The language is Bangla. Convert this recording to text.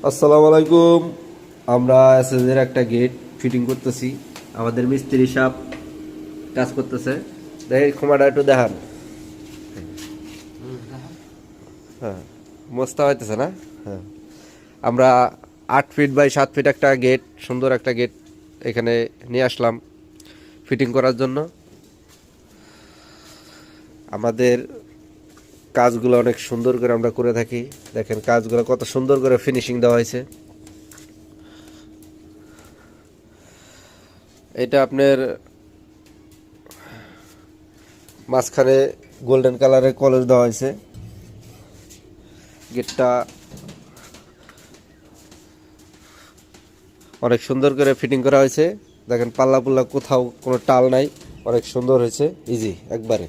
আসসালামু আলাইকুম। আমরা এসএসের একটা গেট ফিটিং করতেছি। আমাদের মিস্ত্রি সাহেব কাজ করতেছে। দেখি ক্ষমাটা একটু দেখান। হ্যাঁ, মস্তা হইতেছে না? হ্যাঁ, আমরা 8 ফিট বাই 7 ফিট একটা গেট, সুন্দর একটা গেট এখানে নিয়ে আসলাম ফিটিং করার জন্য। আমাদের কাজগুলো অনেক সুন্দর করে আমরা করে থাকি। দেখেন কাজগুলো কত সুন্দর করে ফিনিশিং দেওয়া হয়েছে। এটা আপনার মাঝখানে গোল্ডেন কালারের কলস দেওয়া হয়েছে। গেটটা অনেক সুন্দর করে ফিটিং করা হয়েছে। দেখেন পাল্লা পুল্লা কোথাও কোনো টাল নাই, অনেক সুন্দর হয়েছে, ইজি একবারে।